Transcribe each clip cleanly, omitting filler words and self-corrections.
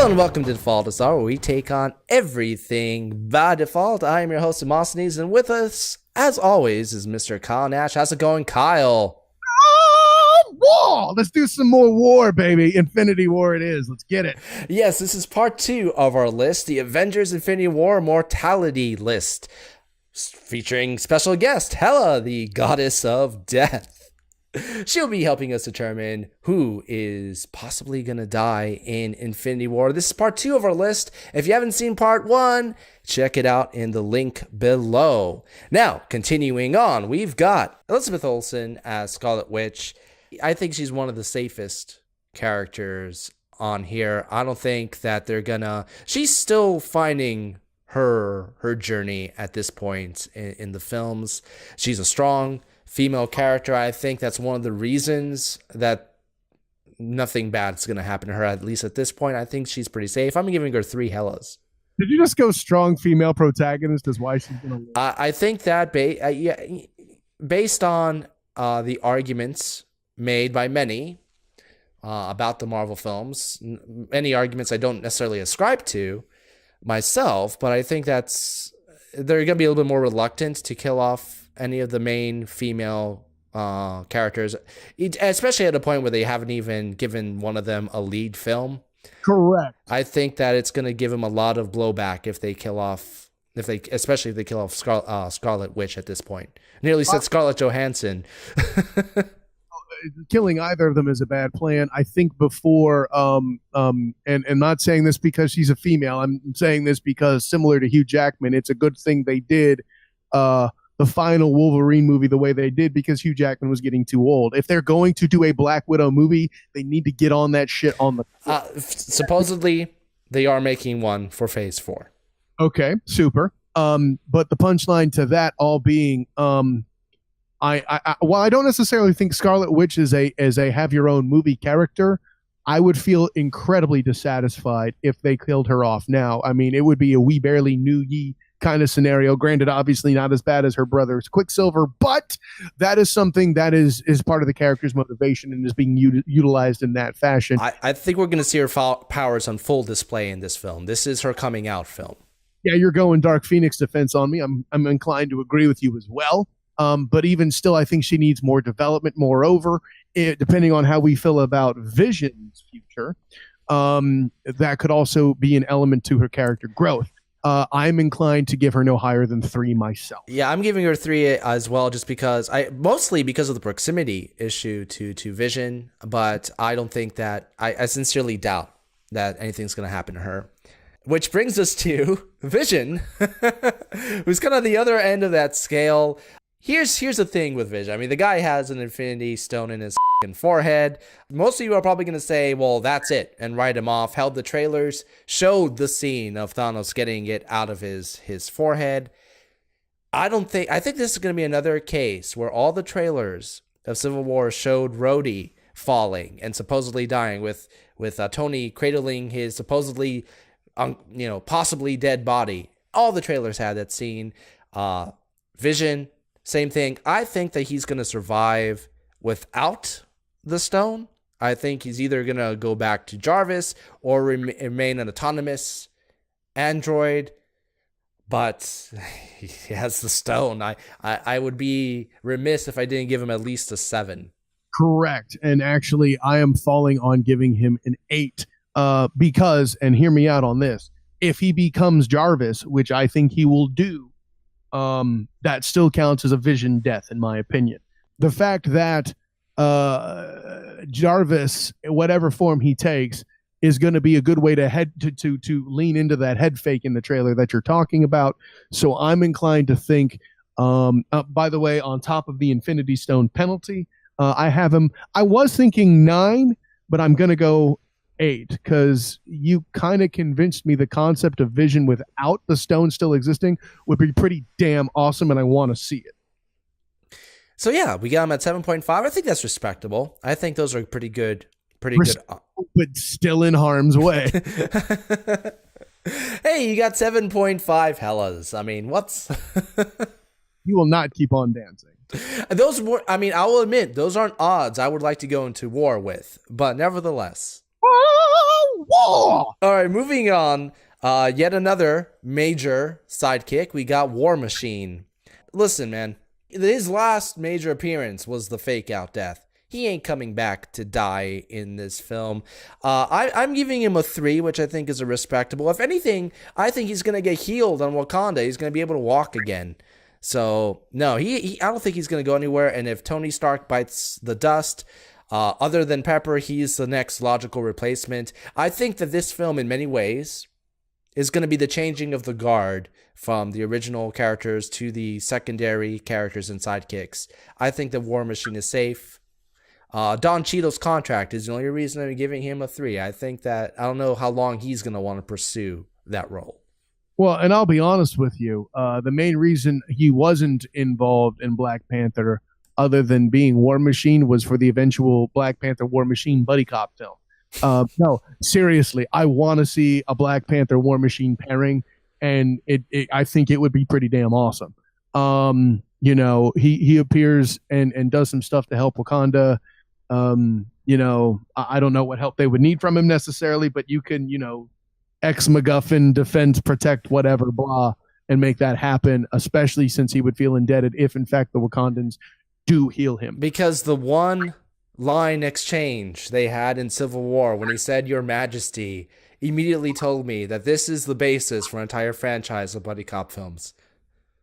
Hello and welcome to Default Star, where we take on everything by default. I am your host, Demosthenes, and with us, as always, is Mr. Kyle Nash. How's it going, Kyle? War! Let's do some more war, baby. Infinity War it is. Let's get it. Yes, this is part 2 of our list, the Avengers Infinity War Mortality List, featuring special guest Hela, the goddess of death. She'll be helping us determine who is possibly going to die in Infinity War. This is part 2 of our list. If you haven't seen part 1, check it out in the link below. Now, continuing on, we've got Elizabeth Olsen as Scarlet Witch. I think she's one of the safest characters on here. I don't think that they're gonna... She's still finding her journey at this point in the films. She's a strong female character. I think that's one of the reasons that nothing bad is going to happen to her, at least at this point. I think she's pretty safe. I'm giving her 3 Helas. Did you just go strong female protagonist is why she's going to win? I think that based on the arguments made by many about the Marvel films, many arguments I don't necessarily ascribe to myself, but I think they're going to be a little bit more reluctant to kill off any of the main female characters, especially at a point where they haven't even given one of them a lead film. Correct. I think that it's going to give them a lot of blowback if they kill off, especially if they kill off Scarlet Witch at this point. Nearly said Scarlett Johansson. Killing either of them is a bad plan. I think before, and not saying this because she's a female. I'm saying this because similar to Hugh Jackman, it's a good thing they did the final Wolverine movie the way they did because Hugh Jackman was getting too old. If they're going to do a Black Widow movie, they need to get on that shit on the... Supposedly, they are making one for Phase 4. Okay, super. But the punchline to that all being, while I don't necessarily think Scarlet Witch is a have your own movie character, I would feel incredibly dissatisfied if they killed her off now. I mean, it would be a we barely knew ye kind of scenario. Granted, obviously not as bad as her brother's Quicksilver, but that is something that is part of the character's motivation and is being utilized in that fashion. I think we're going to see her powers on full display in this film. This is her coming out film. Yeah, you're going Dark Phoenix defense on me. I'm inclined to agree with you as well. But even still, I think she needs more development. Moreover, depending on how we feel about Vision's future, that could also be an element to her character growth. I'm inclined to give her no higher than 3 myself. Yeah, I'm giving her 3 as well, just because mostly because of the proximity issue to Vision, but I don't think that I sincerely doubt that anything's going to happen to her. Which brings us to Vision, who's kind of the other end of that scale. Here's the thing with Vision. I mean, the guy has an Infinity Stone in his forehead. Most of you are probably going to say, well, that's it, and write him off. Hell, the trailers showed the scene of Thanos getting it out of his forehead. I think this is going to be another case where all the trailers of Civil War showed Rhodey falling and supposedly dying, with Tony cradling his supposedly, possibly dead body. All the trailers had that scene. Vision, same thing. I think that he's going to survive without the stone. I think he's either going to go back to Jarvis or remain an autonomous android. But he has the stone. I would be remiss if I didn't give him at least a 7. Correct. And actually, I am falling on giving him an 8 because, and hear me out on this, if he becomes Jarvis, which I think he will do, that still counts as a Vision death, in my opinion. The fact that Jarvis, whatever form he takes, is going to be a good way to lean into that head fake in the trailer that you're talking about. So I'm inclined to think, by the way, on top of the Infinity Stone penalty, I have him. I was thinking 9, but I'm going to go 8 because you kind of convinced me the concept of Vision without the stone still existing would be pretty damn awesome, and I want to see it. So yeah, we got him at 7.5. I think that's respectable. I think those are pretty good. But still in harm's way. Hey, you got 7.5 Helas. I mean, what's... You will not keep on dancing. Those were, I mean, I will admit, those aren't odds I would like to go into war with, but nevertheless. Oh, war! All right, moving on. Yet another major sidekick. We got War Machine. Listen, man, his last major appearance was the fake out death. He ain't coming back to die in this film. I'm giving him a 3, which I think is a respectable. If anything, I think he's going to get healed on Wakanda. He's going to be able to walk again. So, no, I don't think he's going to go anywhere. And if Tony Stark bites the dust, other than Pepper, he's the next logical replacement. I think that this film, in many ways, is going to be the changing of the guard from the original characters to the secondary characters and sidekicks. I think that War Machine is safe. Don Cheadle's contract is the only reason I'm giving him a 3. I think that I don't know how long he's going to want to pursue that role. Well, and I'll be honest with you, the main reason he wasn't involved in Black Panther, other than being War Machine, was for the eventual Black Panther War Machine buddy cop film. No, seriously, I want to see a Black Panther War Machine pairing, and I think it would be pretty damn awesome. He appears and does some stuff to help Wakanda. I don't know what help they would need from him necessarily, but you can, ex MacGuffin, defend, protect, whatever, blah, and make that happen, especially since he would feel indebted if, in fact, the Wakandans do heal him. Because the one line exchange they had in Civil War when he said, "Your Majesty," immediately told me that this is the basis for an entire franchise of buddy cop films.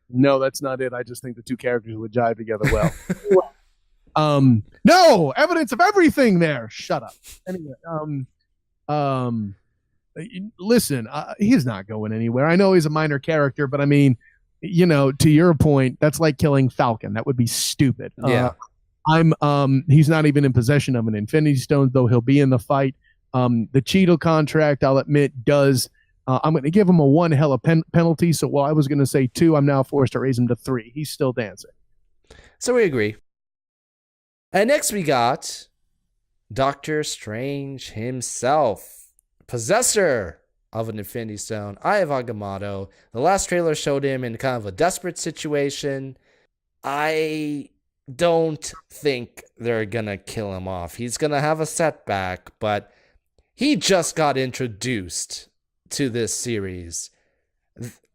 No, that's not it. I just think the two characters would jive together well. No evidence of everything there. Shut up. Anyway, listen, he's not going anywhere. I know he's a minor character, but I mean, to your point, that's like killing Falcon. That would be stupid. Yeah. He's not even in possession of an Infinity Stone, though he'll be in the fight. The Cheadle contract, I'll admit, does. I'm going to give him a 1 Hela penalty. So while I was going to say 2, I'm now forced to raise him to 3. He's still dancing. So we agree. And next we got Doctor Strange himself, possessor of an Infinity Stone, Eye of Agamotto. The last trailer showed him in kind of a desperate situation. I don't think they're going to kill him off. He's going to have a setback, but he just got introduced to this series.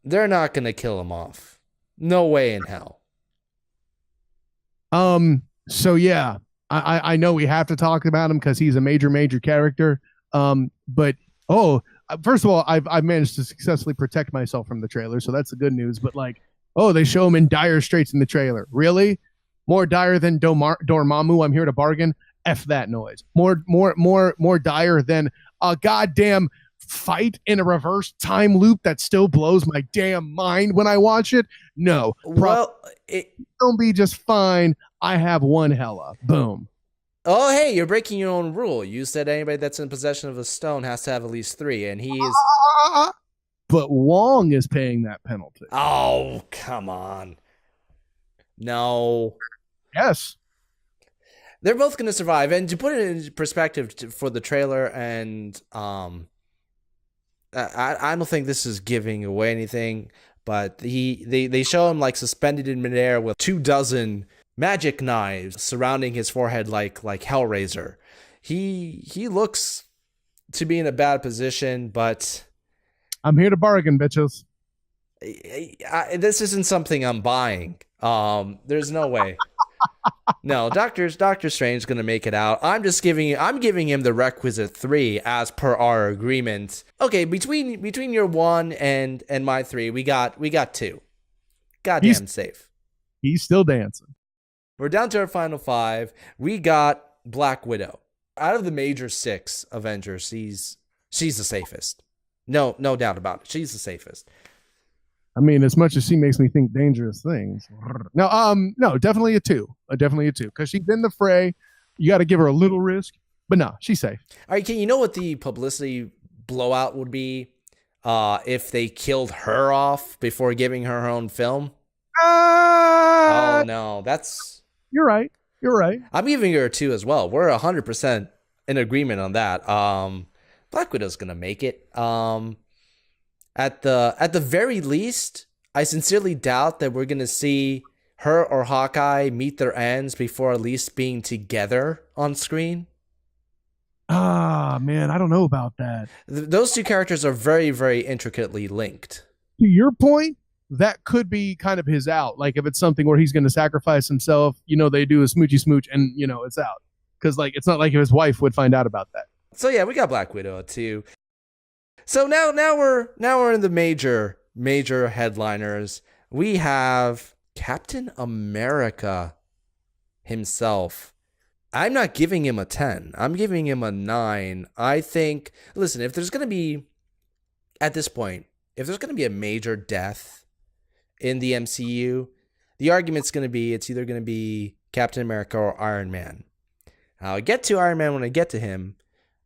They're not going to kill him off. No way in hell. So yeah, I know we have to talk about him because he's a major character. But first of all, I've managed to successfully protect myself from the trailer, so that's the good news. But they show him in dire straits in the trailer. Really? More dire than Dormammu? I'm here to bargain. F that noise. More dire than a goddamn fight in a reverse time loop that still blows my damn mind when I watch it. No. Well, it'll be just fine. I have 1 Hela. Boom. Oh, hey, you're breaking your own rule. You said anybody that's in possession of a stone has to have at least 3, and he is... But Wong is paying that penalty. Oh, come on. No. Yes. They're both going to survive. And to put it in perspective for the trailer, and I don't think this is giving away anything, but they show him suspended in midair with 24 magic knives surrounding his forehead like Hellraiser. He looks to be in a bad position, but I'm here to bargain, bitches. This isn't something I'm buying. There's no way. No, Doctor Strange is gonna make it out. I'm giving him the requisite 3 as per our agreement. Okay, between your 1 and my 3, we got 2. Goddamn safe. He's still dancing. We're down to our final 5. We got Black Widow. Out of the major 6 Avengers, she's the safest. No doubt about it. She's the safest. I mean, as much as she makes me think dangerous things. No, definitely a 2. Definitely a 2. Because she's in the fray. You got to give her a little risk. But no, she's safe. All right, you know what the publicity blowout would be if they killed her off before giving her own film? Oh, no. You're right. I'm giving her a 2 as well. We're 100% in agreement on that. Black Widow's going to make it. At the very least, I sincerely doubt that we're going to see her or Hawkeye meet their ends before at least being together on screen. Ah, man, I don't know about that. Those two characters are very, very intricately linked. To your point, that could be kind of his out. Like if it's something where he's going to sacrifice himself, they do a smoochy smooch and it's out. Because like it's not like his wife would find out about that. So yeah, we got Black Widow too. So now we're in the major headliners. We have Captain America himself. I'm not giving him a 10. I'm giving him a 9. I think, listen, if there's going to be, at this point, if there's going to be a major death in the MCU, the argument's going to be it's either going to be Captain America or Iron Man. I'll get to Iron Man when I get to him,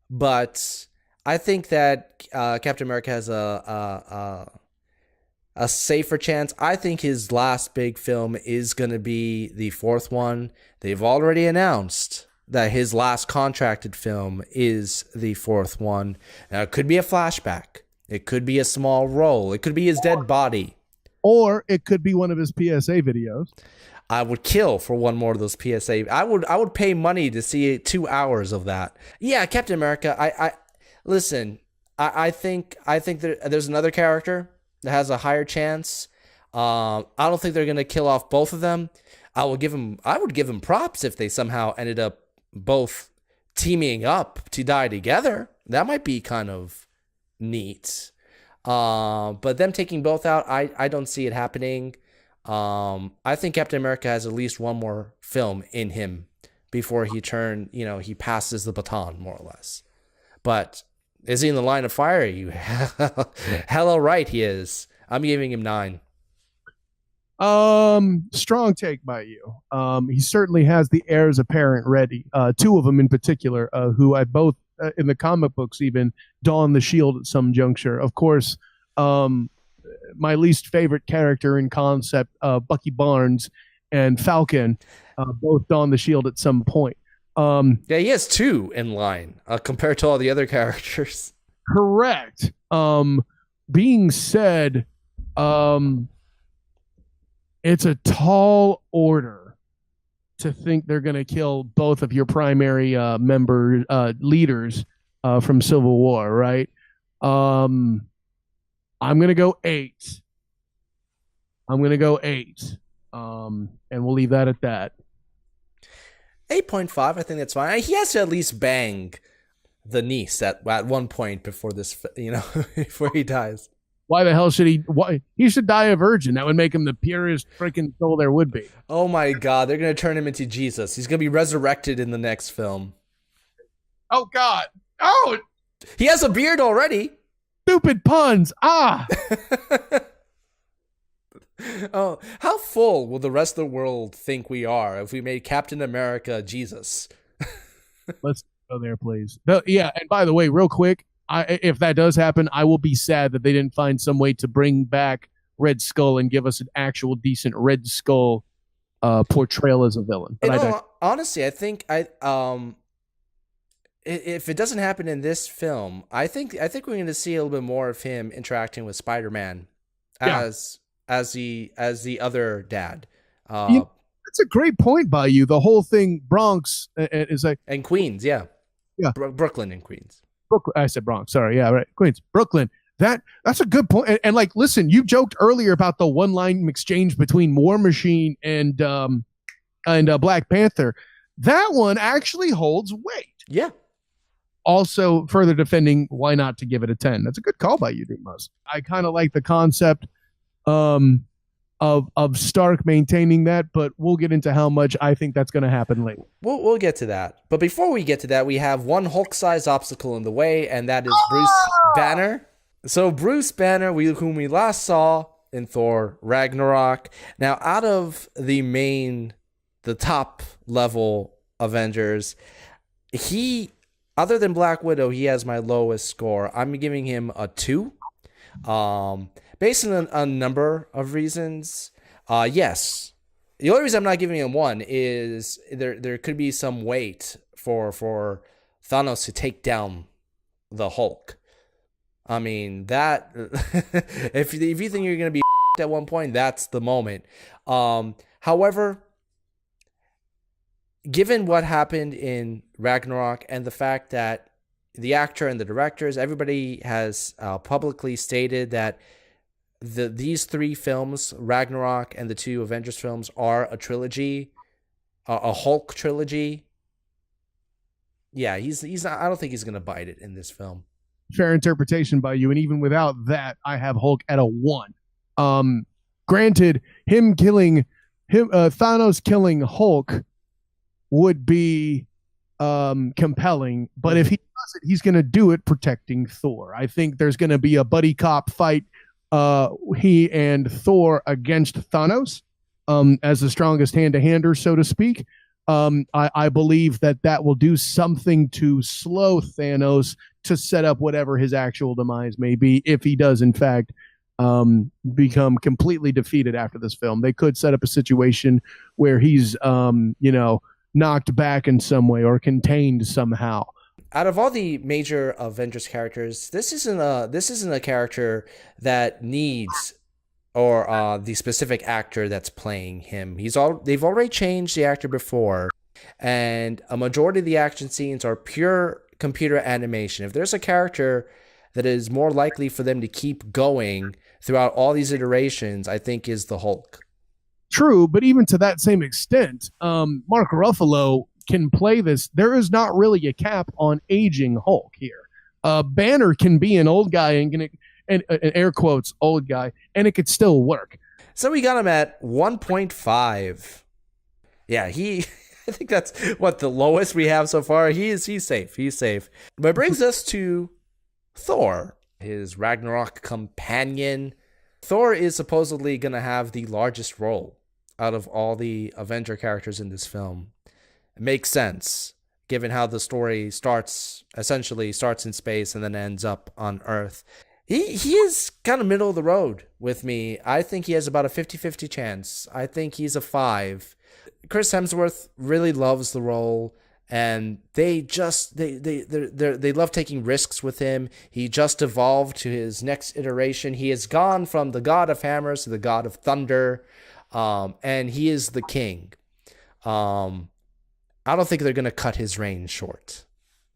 but I think that Captain America has a safer chance. I think his last big film is going to be the fourth one. They've already announced that his last contracted film is the fourth one. Now, it could be a flashback. It could be a small role. It could be his dead body. Or it could be one of his PSA videos. I would kill for one more of those PSA. I would pay money to see 2 hours of that. Yeah, Captain America. Listen. I think there's another character that has a higher chance. I don't think they're gonna kill off both of them. I would give them props if they somehow ended up both teaming up to die together. That might be kind of neat. But them taking both out, I don't see it happening. I think Captain America has at least one more film in him before he passes the baton, more or less. But is he in the line of fire? You hella right he is. I'm giving him 9. Strong take by you. He certainly has the heirs apparent ready. Two of them in particular, who I both in the comic books even don the shield at some juncture. Of course, my least favorite character in concept, Bucky Barnes and Falcon, both don the shield at some point. Yeah, he has 2 in line compared to all the other characters. Correct. Being said, it's a tall order to think they're going to kill both of your primary leaders from Civil War, right? I'm going to go 8. And we'll leave that at that. 8.5, I think that's fine. He has to at least bang the niece at one point before this, before he dies. Why the hell should he? Why he should die a virgin? That would make him the purest freaking soul there would be. Oh my God, they're gonna turn him into Jesus. He's gonna be resurrected in the next film. Oh God! Oh, he has a beard already. Stupid puns! Ah. Oh, how full will the rest of the world think we are if we made Captain America Jesus? Let's go there, please. Yeah, and by the way, real quick. If that does happen, I will be sad that they didn't find some way to bring back Red Skull and give us an actual decent Red Skull portrayal as a villain. But honestly, I think if it doesn't happen in this film, I think we're going to see a little bit more of him interacting with Spider-Man as the other dad. That's a great point by you. The whole thing, Bronx is like and Queens, yeah. Brooklyn and Queens. I said Bronx. Sorry. Yeah, right. Queens, Brooklyn. That's a good point. And like, listen, you joked earlier about the one-line exchange between War Machine and Black Panther. That one actually holds weight. Yeah. Also, further defending why not to give it a 10. That's a good call by you, Dumas. I kind of like the concept of Stark maintaining that, but we'll get into how much I think that's going to happen later. We'll get to that. But before we get to that, we have one Hulk-sized obstacle in the way, and that is Bruce Banner. So Bruce Banner, whom we last saw in Thor Ragnarok. Now, out of the top level Avengers, other than Black Widow, he has my lowest score. I'm giving him a 2. Based on a number of reasons. Yes. The only reason I'm not giving him 1 is there could be some weight for Thanos to take down the Hulk. I mean, that if you think you're going to be at one point, that's the moment. However, given what happened in Ragnarok and the fact that the actor and the directors, everybody has publicly stated that these three films, Ragnarok and the two Avengers films, are a trilogy, a Hulk trilogy. Yeah, he's not, I don't think he's gonna bite it in this film. Fair interpretation by you, and even without that, I have Hulk at a 1. Granted, Thanos killing Hulk would be compelling, but if he does it, he's going to do it protecting Thor. I think there's going to be a buddy cop fight, he and Thor against Thanos, as the strongest hand-to-hander, so to speak. I believe that will do something to slow Thanos to set up whatever his actual demise may be, if he does, in fact, become completely defeated after this film. They could set up a situation where he's, knocked back in some way or contained somehow. Out of all the major Avengers characters, this isn't a character that needs or the specific actor that's playing him. They've already changed the actor before, and a majority of the action scenes are pure computer animation. If there's a character that is more likely for them to keep going throughout all these iterations, I think is the Hulk. True, but even to that same extent, Mark Ruffalo can play this. There is not really a cap on aging Hulk here. Banner can be an old guy and air quotes old guy, and it could still work. So we got him at 1.5. Yeah, I think that's what the lowest we have so far. He's safe. He's safe. But it brings us to Thor, his Ragnarok companion. Thor is supposedly going to have the largest role out of all the Avenger characters in this film. It makes sense, given how the story essentially starts in space and then ends up on Earth. He is kind of middle of the road with me. I think he has about a 50-50 chance. I think he's a 5. Chris Hemsworth really loves the role, and they love taking risks with him. He just evolved to his next iteration. He has gone from the god of hammers to the god of thunder, and he is the king. I don't think they're going to cut his reign short.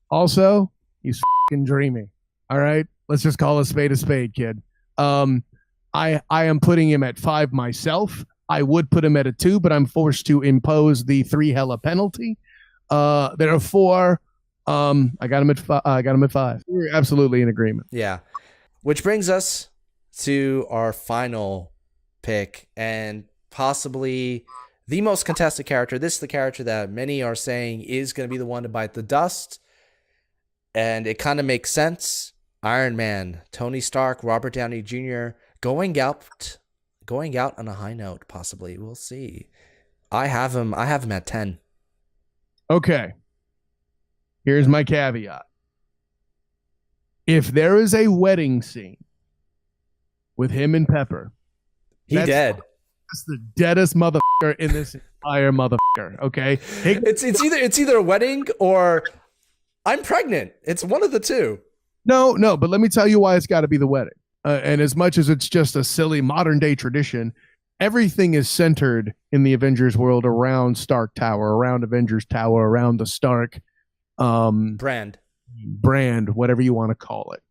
Also, he's fucking dreamy. All right? Let's just call a spade, kid. I am putting him at 5 myself. I would put him at a 2, but I'm forced to impose the 3 Hela penalty. Therefore, I got him at 5. We're absolutely in agreement. Yeah. Which brings us to our final pick, and possibly the most contested character. This is the character that many are saying is going to be the one to bite the dust, and it kind of makes sense. Iron Man, Tony Stark, Robert Downey Jr. going out on a high note, possibly. We'll see. I have him at 10. Okay. Here's my caveat. If there is a wedding scene with him and Pepper, dead. That's the deadest motherfucker in this entire motherfucker. Okay. It's either a wedding or I'm pregnant. It's one of the two. No, but let me tell you why it's got to be the wedding. And as much as it's just a silly modern day tradition, everything is centered in the Avengers world around Stark Tower, around Avengers Tower, around the Stark brand, whatever you want to call it.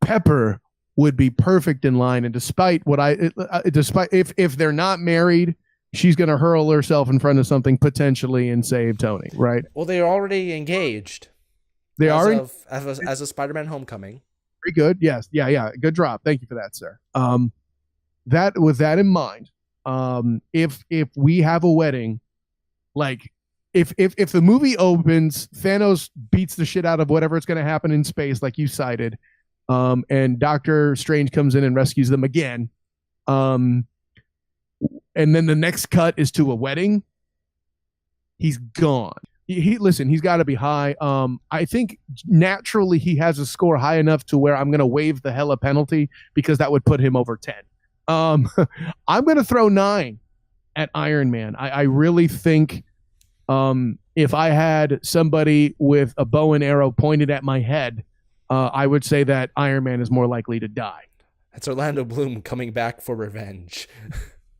Pepper would be perfect in line, and despite if they're not married, she's going to hurl herself in front of something potentially and save Tony, right? Well, they're already engaged. They as a Spider-Man Homecoming. Very good. Yes. Yeah. Good drop. Thank you for that, sir. With that in mind, if we have a wedding, like if the movie opens, Thanos beats the shit out of whatever it's going to happen in space, like you cited, and Doctor Strange comes in and rescues them again, and then the next cut is to a wedding, he's gone. He's got to be high. I think naturally he has a score high enough to where I'm going to waive the Hela penalty because that would put him over 10. I'm going to throw 9 at Iron Man. I really think if I had somebody with a bow and arrow pointed at my head, I would say that Iron Man is more likely to die. That's Orlando Bloom coming back for revenge.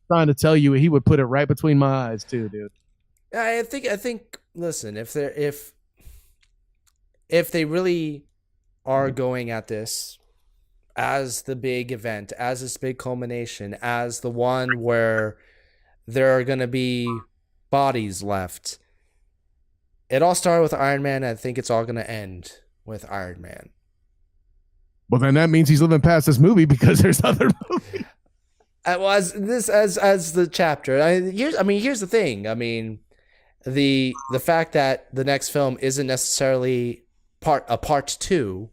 Trying to tell you, he would put it right between my eyes too, dude. I think. Listen, if if they really are going at this as the big event, as this big culmination, as the one where there are going to be bodies left, it all started with Iron Man. And I think it's all going to end with Iron Man. Well, then that means he's living past this movie because there's other movies. Well, as the chapter. Here's the thing. I mean, the fact that the next film isn't necessarily part 2,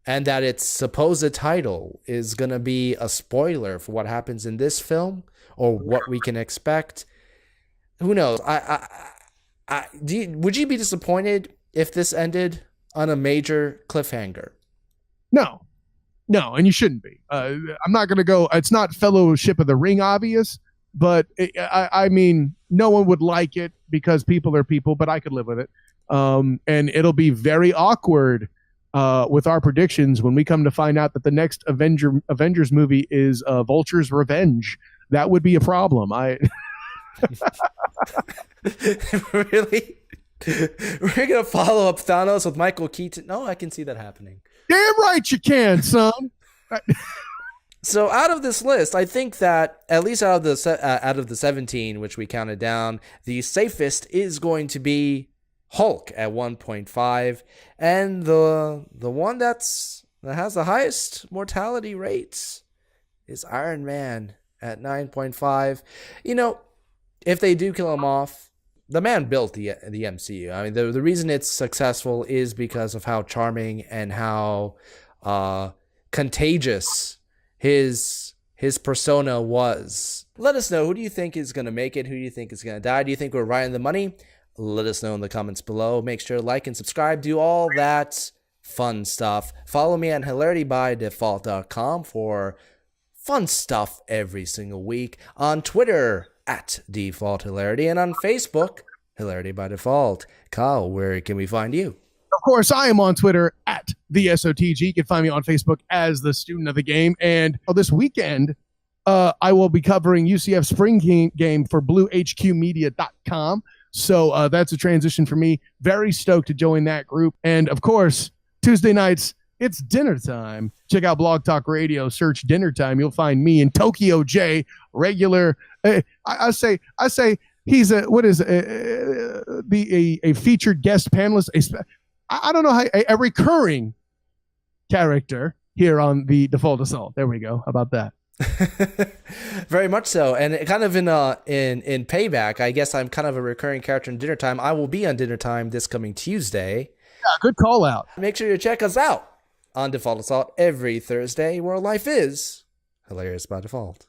and that its supposed title is gonna be a spoiler for what happens in this film or what we can expect. Who knows? Would you be disappointed if this ended on a major cliffhanger? No, and you shouldn't be. I'm not going to go. It's not Fellowship of the Ring, obvious, but I mean, no one would like it because people are people, but I could live with it. And it'll be very awkward with our predictions when we come to find out that the next Avengers movie is Vulture's Revenge. That would be a problem. Really? We're gonna follow up Thanos with Michael Keaton? No, I can see that happening. Damn right you can, son. So out of this list, I think that at least out of the 17 which we counted down, the safest is going to be Hulk at 1.5, and the one that has the highest mortality rates is Iron Man at 9.5. If they do kill him off, the man built the MCU. I mean, the reason it's successful is because of how charming and how contagious his persona was. Let us know, who do you think is going to make it? Who do you think is going to die? Do you think we're right on the money? Let us know in the comments below. Make sure to like and subscribe. Do all that fun stuff. Follow me on hilaritybydefault.com for fun stuff every single week. On Twitter, at Default Hilarity, and on Facebook, Hilarity by Default. Kyle, where can we find you? Of course, I am on Twitter at the SOTG. You can find me on Facebook as the Student of the Game. And this weekend, I will be covering UCF Spring Game for BlueHQmedia.com. So that's a transition for me. Very stoked to join that group. And of course, Tuesday nights, it's dinner time. Check out Blog Talk Radio. Search dinner time. You'll find me and Tokyo J, regular. I say he's a featured guest panelist. I don't know a recurring character here on the Default Assault. There we go. How about that? Very much so, and kind of in payback, I guess I'm kind of a recurring character in Dinner Time. I will be on Dinner Time this coming Tuesday. Yeah, good call out. Make sure you check us out on Default Assault every Thursday, where life is hilarious by default.